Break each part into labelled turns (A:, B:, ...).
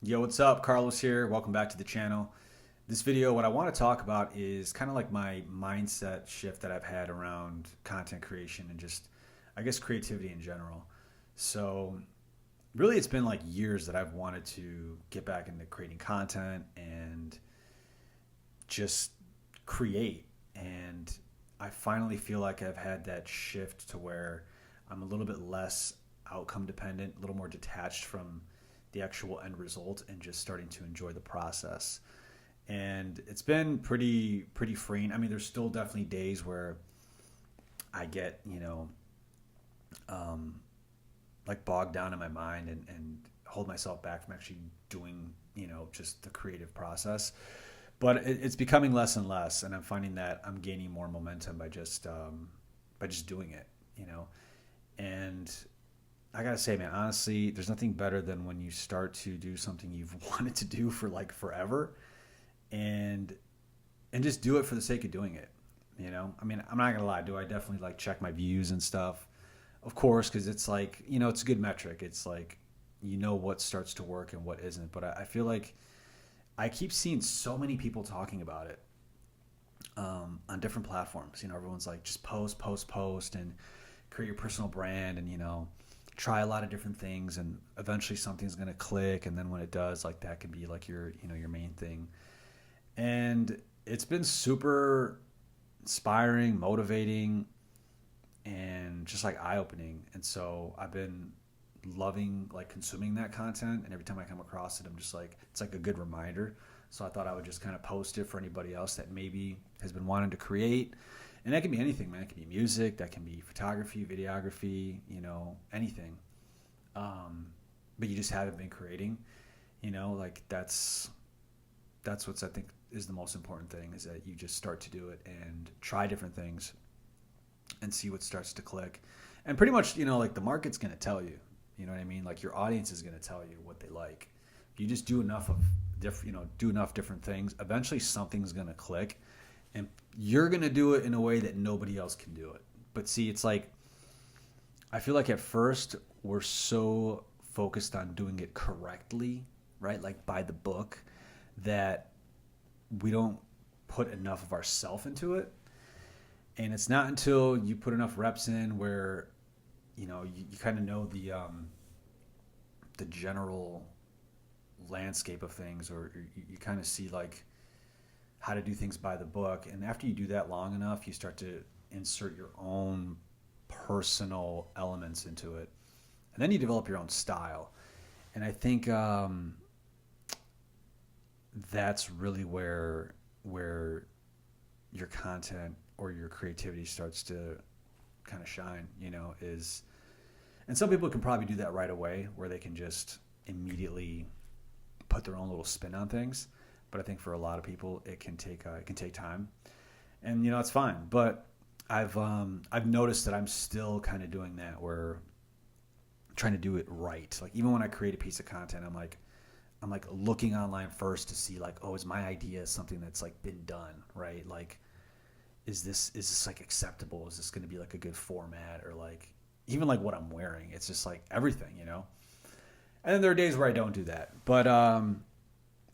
A: Yo, what's up? Carlos here. Welcome back to the channel. This video, what I want to talk about is kind of like my mindset shift that I've had around content creation and just, I guess, creativity in general. So, really, it's been like years that I've wanted to get back into creating content and just create. And I finally feel like I've had that shift to where I'm a little bit less outcome dependent, a little more detached from the actual end result and just starting to enjoy the process. And it's been pretty freeing. I mean, there's still definitely days where I get, um, like bogged down in my mind and hold myself back from actually doing, just the creative process. But it's becoming less and less, and I'm finding that I'm gaining more momentum by just doing it, you know. And I gotta say, man, honestly, there's nothing better than when you start to do something you've wanted to do for like forever, and just do it for the sake of doing it. You know, I mean, I'm not gonna lie. Do I definitely like check my views and stuff? Of course, because it's like it's a good metric. It's like what starts to work and what isn't. But I feel like I keep seeing so many people talking about it on different platforms. Everyone's like, just post, post, post, and create your personal brand, and try a lot of different things, and eventually something's gonna click. And then when it does, like that can be like your main thing. And it's been super inspiring, motivating, and just like eye opening. And so I've been loving like consuming that content, and every time I come across it, I'm just like, it's like a good reminder. So I thought I would just kind of post it for anybody else that maybe has been wanting to create. And that can be anything, man. It can be music, that can be photography, videography, anything. But you just haven't been creating, like that's what's, I think, is the most important thing, is that you just start to do it and try different things and see what starts to click. And pretty much, like the market's going to tell you, you know what I mean? Like your audience is going to tell you what they like. If you just do enough of do enough different things, eventually something's going to click, and you're going to do it in a way that nobody else can do it. But see, it's like, I feel like at first we're so focused on doing it correctly, right? Like by the book, that we don't put enough of ourself into it. And it's not until you put enough reps in where you kind of know the general landscape of things, or you kind of see like how to do things by the book. And after you do that long enough, you start to insert your own personal elements into it, and then you develop your own style. And I think that's really where your content or your creativity starts to kind of shine, is, and some people can probably do that right away, where they can just immediately put their own little spin on things. But I think for a lot of people, it can take time, and it's fine. But I've noticed that I'm still kind of doing that, where I'm trying to do it right. Like even when I create a piece of content, I'm like looking online first to see like, oh, is my idea something that's like been done right? Like, is this like acceptable? Is this going to be like a good format? Or like even like what I'm wearing? It's just like everything. And then there are days where I don't do that. But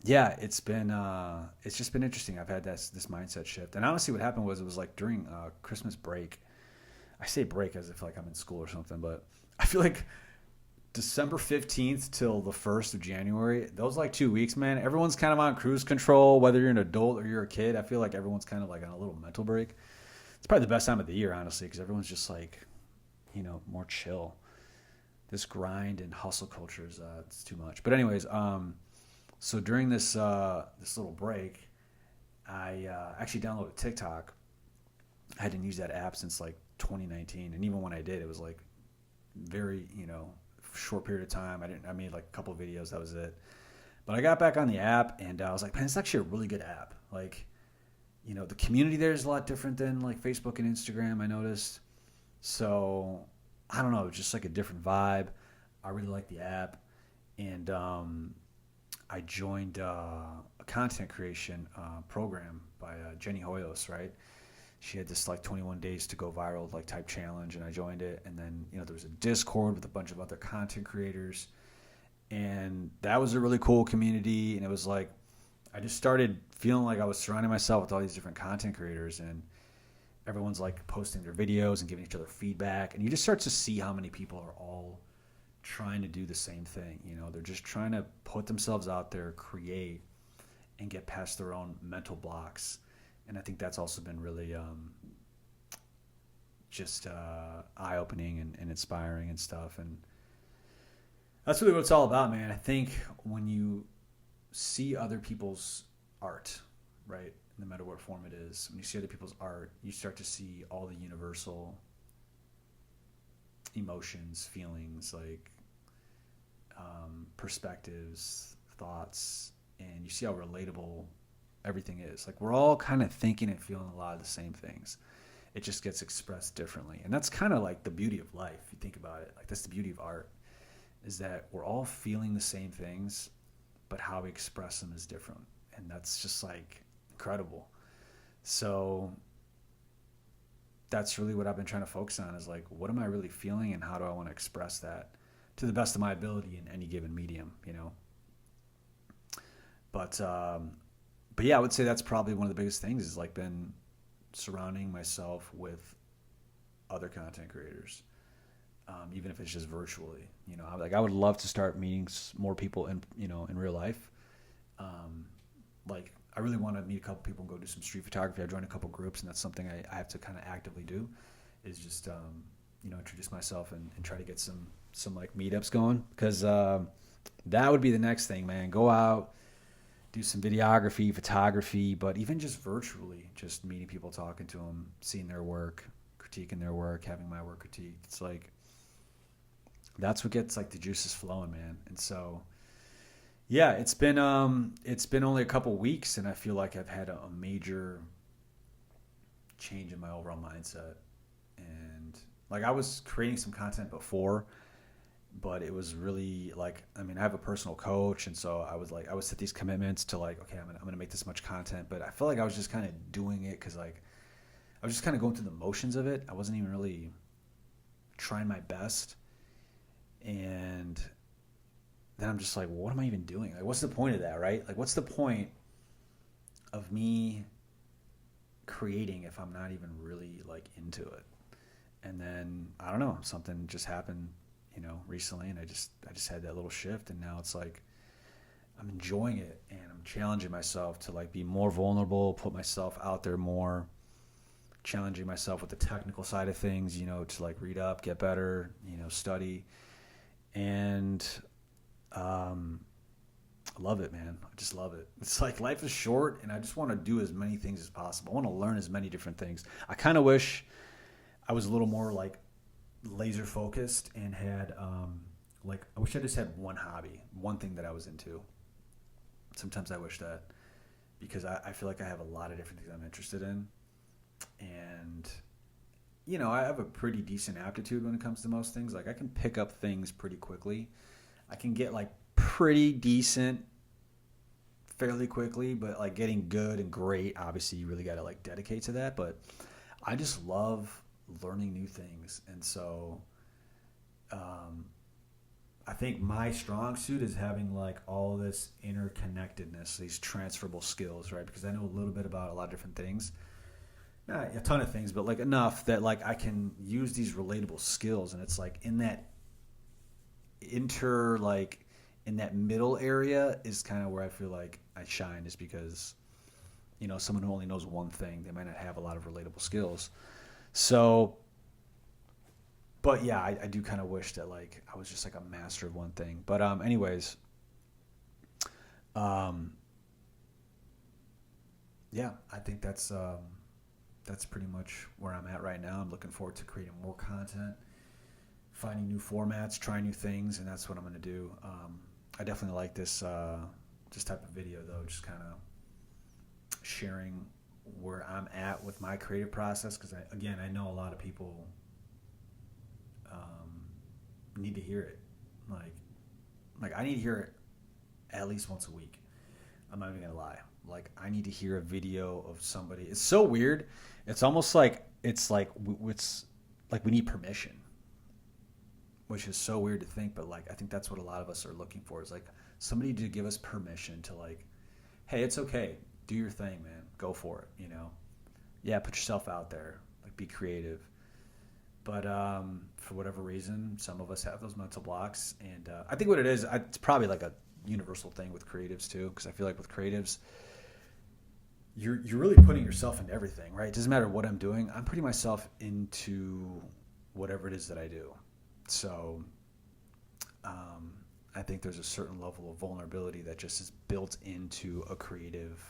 A: yeah, it's just been interesting. I've had this mindset shift. And honestly, what happened was, it was like during Christmas break. I say break as if like I'm in school or something, but I feel like December 15th till the 1st of January, those like 2 weeks, man, everyone's kind of on cruise control, whether you're an adult or you're a kid. I feel like everyone's kind of like on a little mental break. It's probably the best time of the year, honestly, because everyone's just like, more chill. This grind and hustle culture is it's too much. But anyways, so during this little break, I actually downloaded TikTok. I hadn't used that app since like 2019, and even when I did, it was like very short period of time. I made like a couple of videos. That was it. But I got back on the app, and I was like, man, it's actually a really good app. Like, the community there is a lot different than like Facebook and Instagram, I noticed. So I don't know, just like a different vibe. I really like the app, and I joined a content creation program by Jenny Hoyos, right? She had this like 21 days to go viral like type challenge, and I joined it. And then there was a Discord with a bunch of other content creators, And that was a really cool community. And it was like, I just started feeling like I was surrounding myself with all these different content creators, and everyone's like posting their videos and giving each other feedback. And you just start to see how many people are all trying to do the same thing. You know, they're just trying to put themselves out there, create, and get past their own mental blocks. And I think that's also been really just eye-opening and inspiring and stuff. And that's really what it's all about, man. I think when you see other people's art, right, no matter what form it is, when you see other people's art, you start to see all the universal emotions, feelings, like perspectives, thoughts, and you see how relatable everything is. Like, we're all kind of thinking and feeling a lot of the same things. It just gets expressed differently. And that's kind of like the beauty of life, if you think about it. Like, that's the beauty of art, is that we're all feeling the same things, but how we express them is different. And that's just like incredible. So that's really what I've been trying to focus on, is like, what am I really feeling and how do I want to express that to the best of my ability in any given medium, you know? But yeah, I would say that's probably one of the biggest things, is like been surrounding myself with other content creators, even if it's just virtually. You know, I would love to start meeting more people in real life. Like, I really want to meet a couple people and go do some street photography. I joined a couple groups, and that's something I have to kind of actively do, is just introduce myself and try to get some like meetups going, because that would be the next thing, man. Go out, do some videography, photography, but even just virtually, just meeting people, talking to them, seeing their work, critiquing their work, having my work critiqued. It's like, that's what gets like the juices flowing, man. And so, yeah, it's been only a couple weeks, and I feel like I've had a major change in my overall mindset. And like, I was creating some content before, but it was really like, I mean, I have a personal coach, and so I would set these commitments to like, okay, I'm gonna make this much content, but I felt like I was just kind of doing it because like I was just kind of going through the motions of it. I wasn't even really trying my best, and then I'm just like, well, what am I even doing? Like, what's the point of that, right? Like, what's the point of me creating if I'm not even really like into it? And then I don't know, something just happened, recently, and I just had that little shift, and now it's like I'm enjoying it, and I'm challenging myself to like be more vulnerable, put myself out there more, challenging myself with the technical side of things, to like read up, get better, study, and I love it, man. I just love it. It's like, life is short, and I just want to do as many things as possible. I want to learn as many different things. I kind of wish I was a little more like laser focused and had I wish I just had one hobby, one thing that I was into. Sometimes I wish that, because I feel like I have a lot of different things I'm interested in, and I have a pretty decent aptitude when it comes to most things. Like, I can pick up things pretty quickly. I can get like pretty decent fairly quickly, but like getting good and great, obviously you really got to like dedicate to that. But I just love learning new things, and so I think my strong suit is having like all this interconnectedness, these transferable skills, right? Because I know a little bit about a lot of different things, not a ton of things, but like enough that like I can use these relatable skills. And it's like in that in that middle area is kind of where I feel like I shine, is because someone who only knows one thing, they might not have a lot of relatable skills. So, but yeah, I do kind of wish that like I was just like a master of one thing. But anyways, yeah, I think that's pretty much where I'm at right now. I'm looking forward to creating more content, finding new formats, trying new things, and that's what I'm going to do. I definitely like this type of video, though, just kind of sharing where I'm at with my creative process, because I know a lot of people need to hear it. Like I need to hear it at least once a week. I'm not even gonna lie. Like, I need to hear a video of somebody. It's so weird. It's almost like it's like we need permission. which is so weird to think, but like I think that's what a lot of us are looking for, is like somebody to give us permission to like, hey, it's okay, do your thing, man, go for it, you know. Yeah, put yourself out there, like be creative. But for whatever reason, some of us have those mental blocks, and I think what it is, it's probably like a universal thing with creatives too, because I feel like with creatives, you're really putting yourself into everything, right? It doesn't matter what I'm doing, I'm putting myself into whatever it is that I do. So I think there's a certain level of vulnerability that just is built into a creative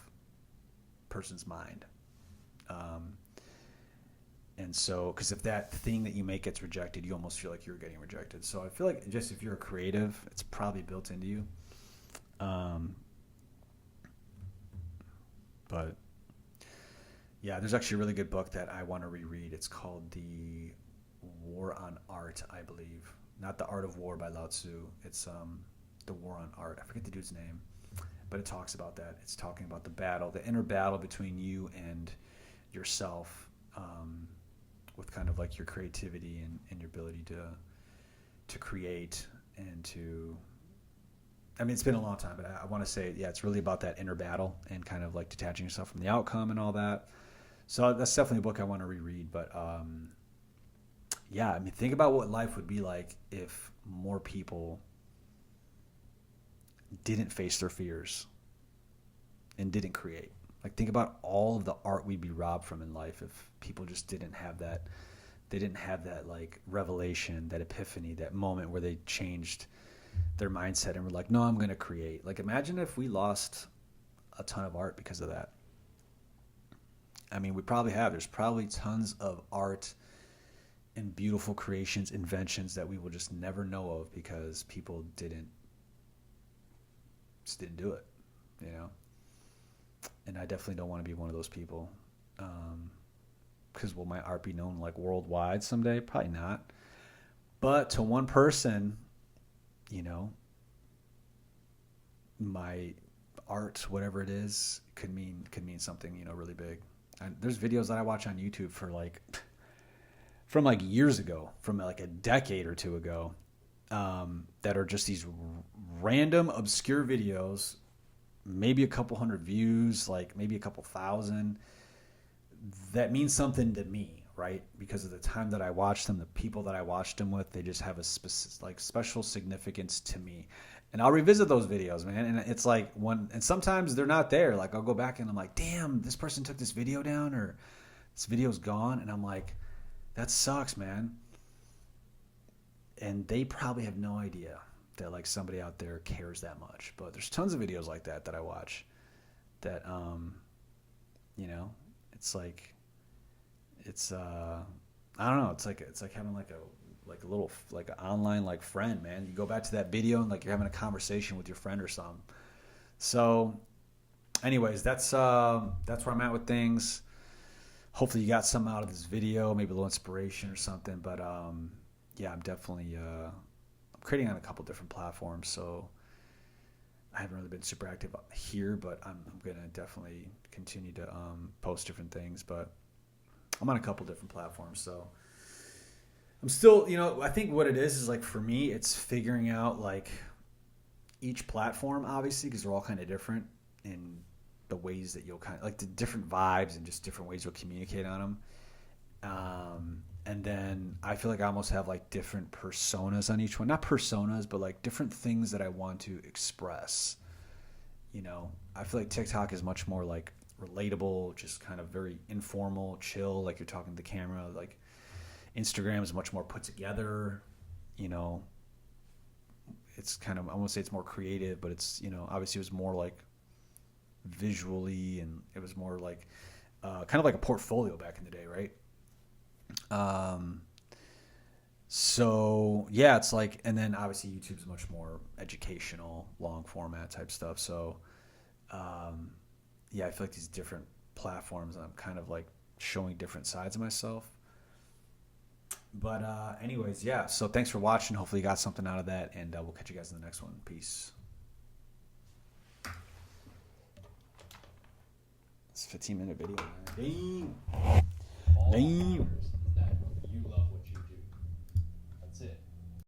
A: person's mind. And so, because if that thing that you make gets rejected, you almost feel like you're getting rejected. So I feel like just if you're a creative, it's probably built into you. But yeah, there's actually a really good book that I want to reread. It's called The War on Art, I believe. Not The Art of War by Lao Tzu. It's The War on Art. I forget the dude's name, but it talks about that. It's talking about the battle, the inner battle between you and yourself, with kind of like your creativity and your ability to create and to. I mean, it's been a long time, but I want to say, yeah, it's really about that inner battle and kind of like detaching yourself from the outcome and all that. So that's definitely a book I want to reread. But yeah, I mean, think about what life would be like if more people didn't face their fears and didn't create. Like, think about all of the art we'd be robbed from in life if people just didn't have that. They didn't have that like revelation, that epiphany, that moment where they changed their mindset and were like, no, I'm going to create. Like, imagine if we lost a ton of art because of that. I mean, we probably have. There's probably tons of art and beautiful creations, inventions that we will just never know of because people just didn't do it, you know? And I definitely don't want to be one of those people. Because will my art be known like worldwide someday? Probably not. But to one person, you know, my art, whatever it is, could mean something, you know, really big. And there's videos that I watch on YouTube from like years ago, from like a decade or two ago, that are just these random obscure videos, maybe a couple hundred views, like maybe a couple thousand, that means something to me, right? Because of the time that I watched them, the people that I watched them with, they just have a special significance to me. And I'll revisit those videos, man. And it's like and sometimes they're not there. Like, I'll go back and I'm like, damn, this person took this video down, or this video's gone. And I'm like, that sucks, man. And they probably have no idea that like somebody out there cares that much. But there's tons of videos like that I watch that, you know, it's like, it's, I don't know. It's like having like a little, like an online like friend, man. You go back to that video and like you're having a conversation with your friend or something. So anyways, that's where I'm at with things. Hopefully you got something out of this video, maybe a little inspiration or something. But yeah, I'm definitely I'm creating on a couple different platforms, so I haven't really been super active here, but I'm gonna definitely continue to post different things. But I'm on a couple different platforms, so I'm still, you know, I think what it is like for me, it's figuring out like each platform, obviously, because they're all kind of different in the ways that you'll kind of like the different vibes and just different ways you'll communicate on them. And then I feel like I almost have like different personas on each one, not personas, but like different things that I want to express. You know, I feel like TikTok is much more like relatable, just kind of very informal, chill, like you're talking to the camera. Like Instagram is much more put together, you know, it's kind of, I won't say it's more creative, but it's, you know, obviously it was more like visually, and it was more like kind of like a portfolio back in the day, right? So yeah, it's like, and then obviously YouTube's much more educational, long format type stuff. So yeah, I feel like these different platforms, I'm kind of like showing different sides of myself. But anyways, yeah, so thanks for watching. Hopefully you got something out of that, and we'll catch you guys in the next one. Peace. It's a 15-minute video, man. Damn.